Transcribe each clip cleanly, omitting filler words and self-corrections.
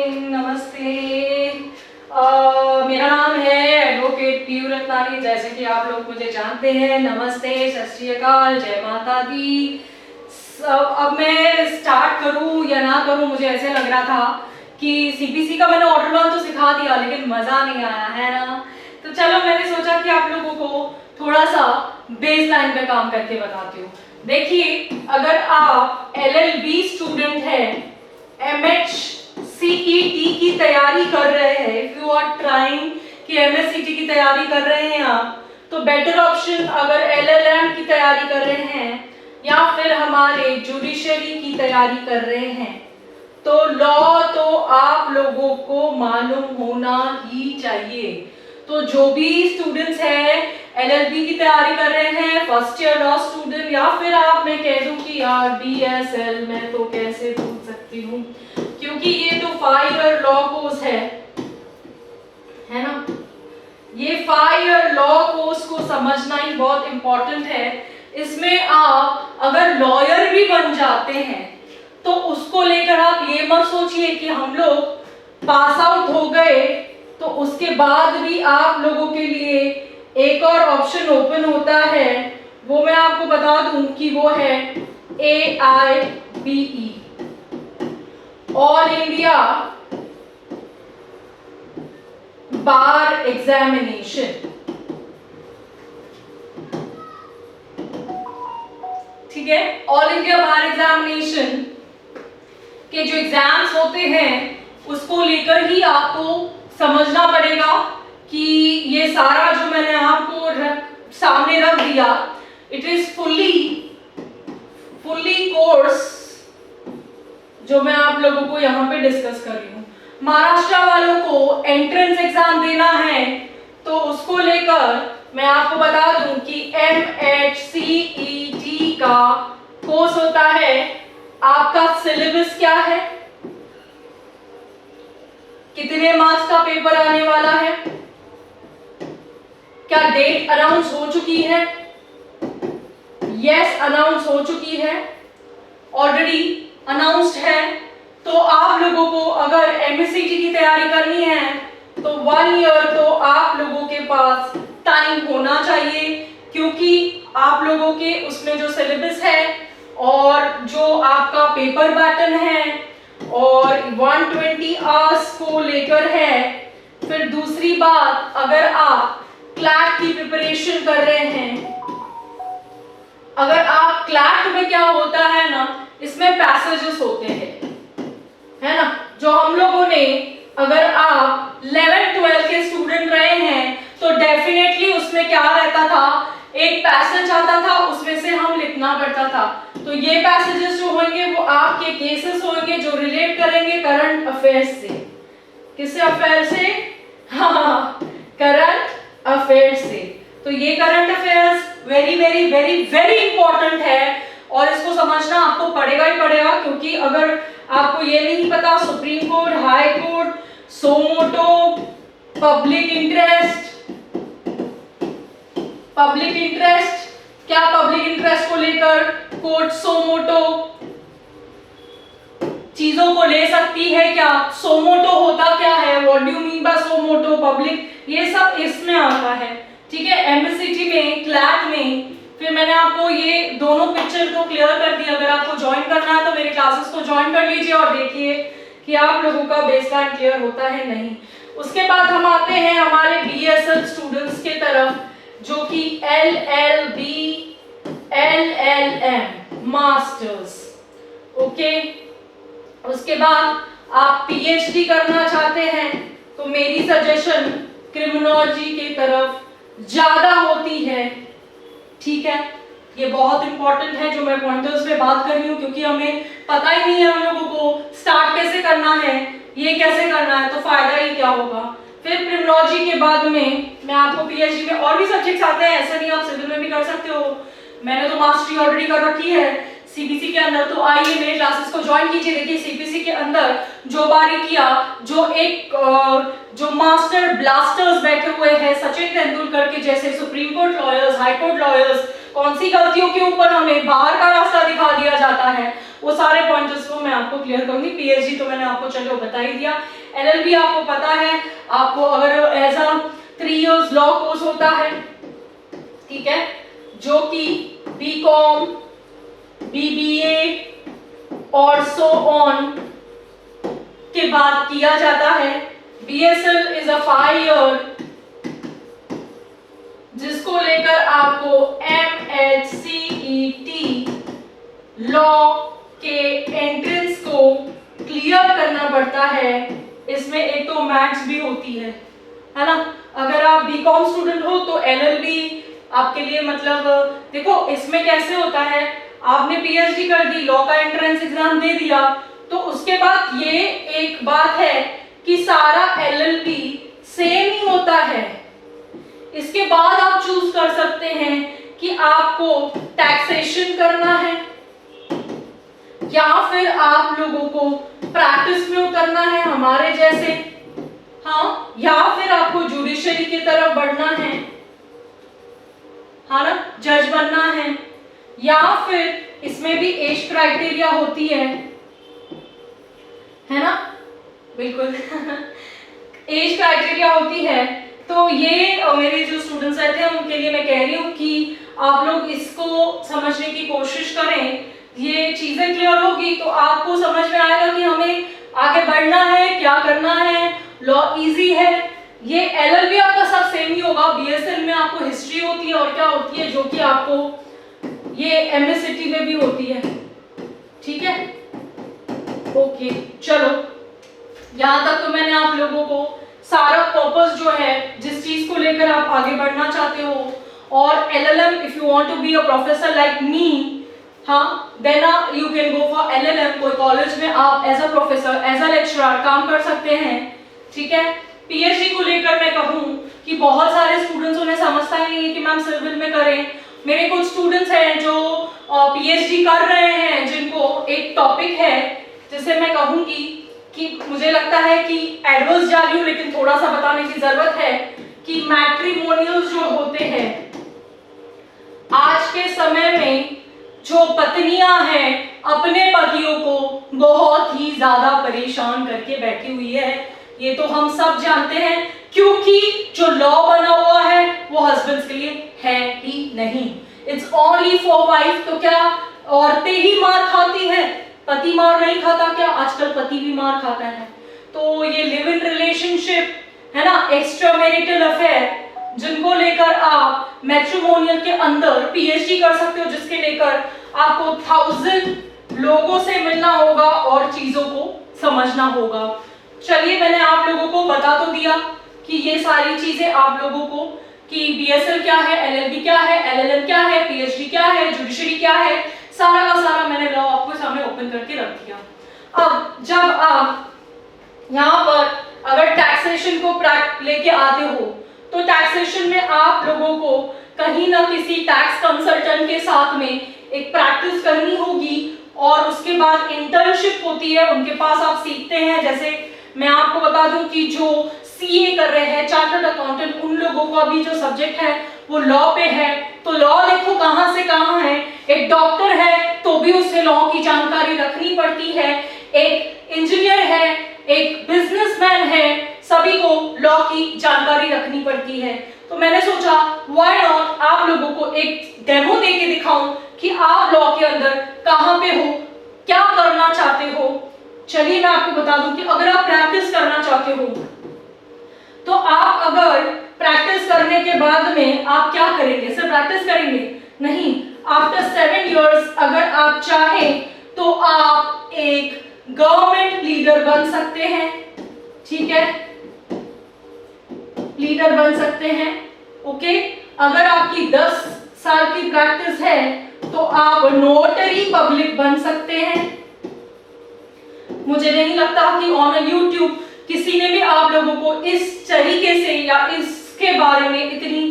नमस्ते। मेरा नाम है एडवोकेट पीयू रत्नानी, जैसे कि आप लोग मुझे जानते हैं। नमस्ते, सत श्री अकाल, जय माता दी। अब मैं स्टार्ट करूं या ना करूं, मुझे ऐसे लग रहा था कि सीपीसी का मैंने ऑर्डर 1 तो सिखा दिया, लेकिन मज़ा नहीं आया है ना। तो चलो, मैंने सोचा कि आप लोगों को थोड़ा सा बेस लाइन पे काम करके बताती हूँ। देखिए, अगर आप LLB स्टूडेंट हैं, MHCET की तैयारी कर रहे हैं, इफ यू आर ट्राइंग कि MSCT की तैयारी कर रहे हैं आप, तो बेटर ऑप्शन अगर LLM की तैयारी कर रहे हैं या फिर हमारे जुडिशरी की तैयारी कर रहे हैं, तो लॉ तो आप लोगों को मालूम होना ही चाहिए। तो जो भी स्टूडेंट्स हैं, LLB की तैयारी कर रहे हैं, फर्स्ट ईयर लॉ स्टूडेंट, या फिर आप, मैं कह दूं कि यार BSL मैं तो कैसे भूल सकती हूँ, क्योंकि ये तो 5 ईयर लॉ कोर्स है ना। ये 5 ईयर लॉ कोर्स को समझना ही बहुत इंपॉर्टेंट है। इसमें आप अगर लॉयर भी बन जाते हैं तो उसको लेकर आप ये मत सोचिए कि हम लोग पास आउट हो गए तो उसके बाद भी आप लोगों के लिए एक और ऑप्शन ओपन होता है। वो मैं आपको बता दूं कि वो है AIBE, ऑल इंडिया बार एग्जामिनेशन। ठीक है, ऑल इंडिया बार एग्जामिनेशन के जो एग्जाम्स होते हैं उसको लेकर ही आपको समझना पड़ेगा कि ये सारा जो मैंने आपको सामने रख दिया, इट इज फुल्ली कोर्स जो मैं आप लोगों को यहाँ पे डिस्कस कर रही हूँ। महाराष्ट्र वालों को एंट्रेंस एग्जाम देना है, तो उसको लेकर मैं आपको बता दूं कि MHCET का कोर्स होता है। आपका सिलेबस क्या है, कितने मार्क्स का पेपर आने वाला है, क्या डेट अनाउंस हो चुकी है? यस, अनाउंस हो चुकी है, ऑलरेडी अनाउंस्ड है। तो आप लोगों को अगर MSCT की तैयारी करनी है तो 1 ईयर तो आप लोगों के पास टाइम होना चाहिए, क्योंकि आप लोगों के उसमें जो सिलेबस है और जो आपका पेपर पैटर्न है और 120 आवर्स को लेकर है। फिर दूसरी बात, अगर आप क्लैट की प्रिपरेशन कर रहे हैं, अगर आप क्लैट में क्या होता है ना, इसमें पैसेजेस होते हैं, है ना, जो हम लोगों ने, अगर आप 11-12 के स्टूडेंट रहे हैं तो डेफिनेटली उसमें क्या रहता था, एक पैसेज आता था, उसमें से हम लिखना पड़ता था। तो ये पैसेजेस जो होंगे वो आपके केसेस होंगे जो रिलेट करेंगे करंट अफेयर्स से। किससे अफेयर से? हाँ, करंट अफेयर्स से। तो ये current affairs very very very very important है और इसको समझना आपको पड़ेगा ही पड़ेगा, क्योंकि अगर आपको ये नहीं पता, supreme court, high court, suo motu, public interest, क्या पब्लिक इंटरेस्ट को लेकर कोर्ट सोमोटो चीजों को ले सकती है क्या, सोमोटो होता क्या है, what do you mean by suo motu, public, ये सब इसमें आता है। ठीक है, MSCT में, क्लैट में। फिर मैंने आपको ये दोनों पिक्चर को क्लियर कर दिया। अगर आपको ज्वाइन करना है तो मेरे क्लासेस को ज्वाइन कर लीजिए और देखिए कि आप लोगों का बेसलाइन क्लियर होता है नहीं। उसके बाद हम आते हैं हमारे BSL स्टूडेंट्स के तरफ, जो कि LLB, LLM मास्टर्स। ओके, उसके बाद आप PhD करना चाहते हैं तो मेरी सजेशन क्रिमिनोलॉजी के तरफ ज्यादा होती है। ठीक है, ये बहुत इंपॉर्टेंट है जो मैं पॉइंटर्स पे बात कर रही हूँ, क्योंकि हमें पता ही नहीं है हम लोगों को स्टार्ट कैसे करना है, ये कैसे करना है, तो फायदा ही क्या होगा। फिर क्रिमिनोलॉजी के बाद में मैं आपको PhD में और भी सब्जेक्ट्स आते हैं, ऐसा नहीं, आप सिविल में भी कर सकते हो। मैंने तो मास्टरी ऑलरेडी कर रखी है CPC के अंदर, तो आइए मेरे क्लासेस को ज्वाइन कीजिए। देखिए CPC के अंदर जो बारीकियां, जो मास्टर ब्लास्टर्स बैठे हुए हैं सचिन तेंदुलकर के जैसे, supreme court lawyers, high court lawyers, कौन सी गलतियों के ऊपर हमें बाहर का रास्ता दिखा दिया जाता है, वो सारे पॉइंटर्स को मैं आपको क्लियर करूंगी। पीएचडी तो मैंने आपको चलो बता ही दिया। एलएलबी आपको पता है, आपको अगर as a 3 years law course होता है, ठीक है, जो कि बीकॉम, बीबीए और सो ऑन के बाद किया जाता है। बीएसएल इज अ 5 ईयर जिसको लेकर आपको एमएचसीईटी लॉ के एंट्रेंस को क्लियर करना पड़ता है। इसमें एक तो मैथ्स भी होती है ना। अगर आप बीकॉम स्टूडेंट हो तो एलएलबी आपके लिए मतलब देखो इसमें कैसे होता है, आपने पीएचडी कर दी, लॉ का एंट्रेंस एग्जाम दे दिया, तो उसके बाद ये एक बात है कि सारा एलएलबी सेम ही होता है। इसके बाद आप चूज कर सकते हैं कि आपको टैक्सेशन करना है या फिर आप लोगों को प्रैक्टिस में उतरना है हमारे जैसे, हाँ, या फिर आपको जुडिशरी की तरफ बढ़ना है, हाँ ना, जज बनना है, या फिर इसमें भी एज क्राइटेरिया होती है ना, बिल्कुल एज क्राइटेरिया होती है। तो ये मेरे जो स्टूडेंट्स रहते हैं उनके लिए मैं कह रही हूँ कि आप लोग इसको समझने की कोशिश करें। ये चीजें क्लियर होगी तो आपको समझ में आएगा कि हमें आगे बढ़ना है, क्या करना है। लॉ इजी है। ये एलएलबी आपका सब सेम ही होगा। बीएसएल में आपको हिस्ट्री होती है और क्या होती है, जो कि आपको ये एमएससीटी में भी होती है, ठीक है। ओके, चलो यहाँ तक तो मैंने आप लोगों को सारा पर्पस जो है, जिस चीज को लेकर आप आगे बढ़ना चाहते हो, और LLM if you want to be a professor like me, हाँ, then you can go for LLM. कोई कॉलेज में आप as a professor, as a lecturer काम कर सकते हैं, ठीक है। पीएचडी को लेकर मैं कहूँ कि बहुत सारे स्टूडेंट्स उन्हें समझता ही नहीं है कि मैम सिविल में करें। मेरे कुछ स्टूडेंट्स हैं जो पीएचडी कर रहे हैं, जिनको एक टॉपिक है जिसे मैं कहूँगी कि मुझे लगता है कि एडवर्स जा रही हूँ, लेकिन थोड़ा सा बताने की जरूरत है कि मैट्रिमोनियल्स जो होते हैं आज के समय में, जो पत्नियां हैं अपने पतियों को बहुत ही ज्यादा परेशान करके बैठी हुई है। ये तो हम सब जानते हैं, क्योंकि जो लॉ बना हुआ है वो हस्बैंड्स के लिए है ही नहीं। It's only for wife. तो क्या औरतें ही मार खाती हैं, पति मार नहीं खाता क्या? आजकल पति भी मार खाता है। तो ये लिव इन रिलेशनशिप है ना, एक्स्ट्रा मैरिटल अफेयर, जिनको लेकर आप मैट्रिमोनियल के अंदर पीएचडी कर सकते हो, जिसके लेकर आपको 1000 लोगों से मिलना होगा और चीजों को समझना होगा। चलिए, मैंने आप लोगों को बता तो दिया कि ये सारी चीजें आप लोगों को, कि बीएसएल क्या है, एलएलबी क्या है, एलएलएम क्या है, पीएचडी क्या है, जुडिशरी क्या है, सारा का सारा मैंने लॉ आपको सामने ओपन करके रख दिया। अब जब आप यहाँ पर अगर टैक्सेशन को लेके आते हो, तो टैक्सेशन में आप लोगों को कहीं ना किसी टैक्स कंसल्टेंट के साथ में एक प्रैक्टिस करनी होगी, और उसके बाद इंटर्नशिप होती है, उनके पास आप सीखते हैं। जैसे मैं आपको बता दूं कि जो सीए कर रहे हैं, चार्टर्ड अकाउंटेंट, उन लोगों का भी जो सब्जेक्ट है वो लॉ पे है। तो लॉ देखो कहां से कहां है। एक डॉक्टर है तो भी उसे लॉ की जानकारी रखनी पड़ती है, एक इंजीनियर है, एक बिजनेसमैन है, सभी को लॉ की जानकारी रखनी पड़ती है। तो मैंने सोचा व्हाई नॉट आप लोगों को एक डेमो देके दिखाऊं कि आप लॉ के अंदर कहां पे हो, क्या करना चाहते हो। चलिए मैं आपको बता दूं कि अगर आप प्रैक्टिस करना चाहते हो, तो आप अगर प्रैक्टिस करने के बाद में आप क्या करेंगे? सिर्फ प्रैक्टिस करेंगे नहीं, आफ्टर 7 इयर्स अगर आप चाहें तो आप एक गवर्नमेंट लीडर बन सकते हैं, ठीक है, लीडर बन सकते हैं। ओके, अगर आपकी 10 साल की प्रैक्टिस है तो आप नोटरी पब्लिक बन सकते हैं। मुझे नहीं लगता कि ऑन यूट्यूब किसी ने भी आप लोगों को इस तरीके से या इसके बारे में इतनी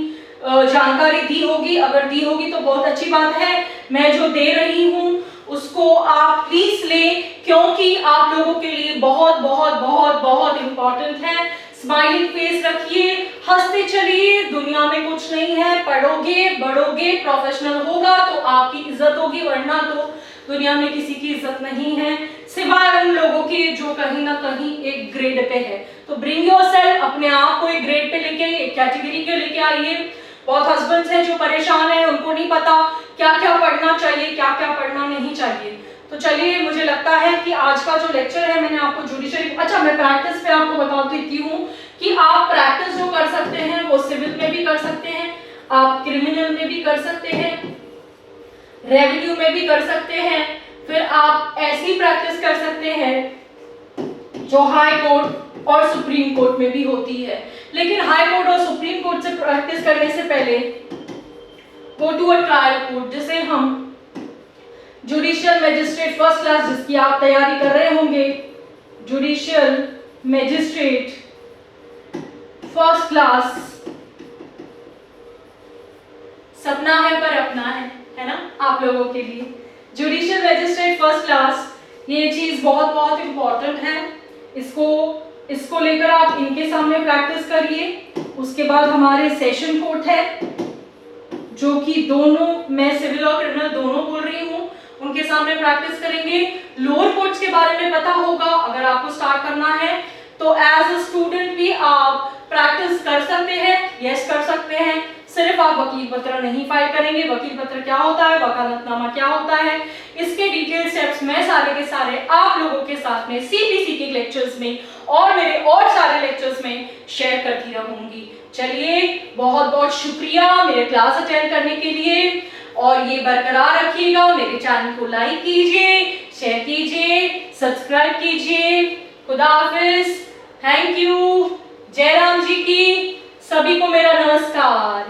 जानकारी दी होगी। अगर दी होगी तो बहुत अच्छी बात है। मैं जो दे रही हूं उसको आप प्लीज लें, क्योंकि आप लोगों के लिए बहुत बहुत बहुत बहुत इंपॉर्टेंट है। स्माइलिंग फेस रखिए, हंसते चलिए, दुनिया में कुछ नहीं है। पढ़ोगे, बढ़ोगे, प्रोफेशनल होगा तो आपकी इज्जत होगी, वरना तो दुनिया में किसी की इज्जत नहीं है सिवाय उन लोगों की जो कहीं ना कहीं एक ग्रेड पे है। तो ब्रिंग योरसेल्फ, अपने आप को एक ग्रेड पे लेके आइए, एक कैटेगरी के लेके आइए। बहुत हस्बैंड्स हैं जो परेशान हैं, उनको नहीं पता क्या क्या पढ़ना चाहिए, क्या क्या पढ़ना नहीं चाहिए। तो चलिए, मुझे लगता है कि आज का जो लेक्चर है मैंने आपको जुडिशरी, अच्छा मैं प्रैक्टिस पे आपको बताती हूँ कि आप प्रैक्टिस जो कर सकते हैं वो सिविल में भी कर सकते हैं, आप क्रिमिनल में भी कर सकते हैं, रेवेन्यू में भी कर सकते हैं, फिर आप ऐसी प्रैक्टिस कर सकते हैं जो हाई कोर्ट और सुप्रीम कोर्ट में भी होती है। लेकिन हाई कोर्ट और सुप्रीम कोर्ट से प्रैक्टिस करने से पहले go to a trial court, जिसे हम जुडिशियल मैजिस्ट्रेट फर्स्ट क्लास, जिसकी आप तैयारी कर रहे होंगे, जुडिशियल मैजिस्ट्रेट फर्स्ट क्लास, सपना है पर अपना है ना आप लोगों के लिए। जुडिशियल मैजिस्ट्रेट फर्स्ट क्लास, ये चीज बहुत बहुत इंपॉर्टेंट है। इसको लेकर आप इनके सामने प्रैक्टिस करिए। उसके बाद हमारे सेशन कोर्ट है, जो कि दोनों, मैं सिविल और क्रिमिनल दोनों बोल रही हूँ, उनके सामने प्रैक्टिस करेंगे। लोअर कोर्ट्स के बारे में पता होगा, अगर आपको स्टार्ट करना है तो एज अ स्टूडेंट भी आप प्रैक्टिस कर सकते हैं, यस कर सकते हैं। सिर्फ आप वकील पत्र नहीं फाइल करेंगे। वकील पत्र क्या होता है, वकालतनामा क्या होता है, इसके डिटेल स्टेप्स मैं सारे के सारे आप लोगों के साथ में सीपीसी के लेक्चर्स में और मेरे और सारे लेक्चर्स में शेयर करती रहूंगी। चलिए, बहुत बहुत शुक्रिया मेरे क्लास अटेंड करने के लिए, और ये बरकरार रखिएगा। मेरे चैनल को लाइक कीजिए, शेयर कीजिए, सब्सक्राइब कीजिए। खुदा हाफिज, थैंक यू। जय राम जी की। सभी को मेरा नमस्कार।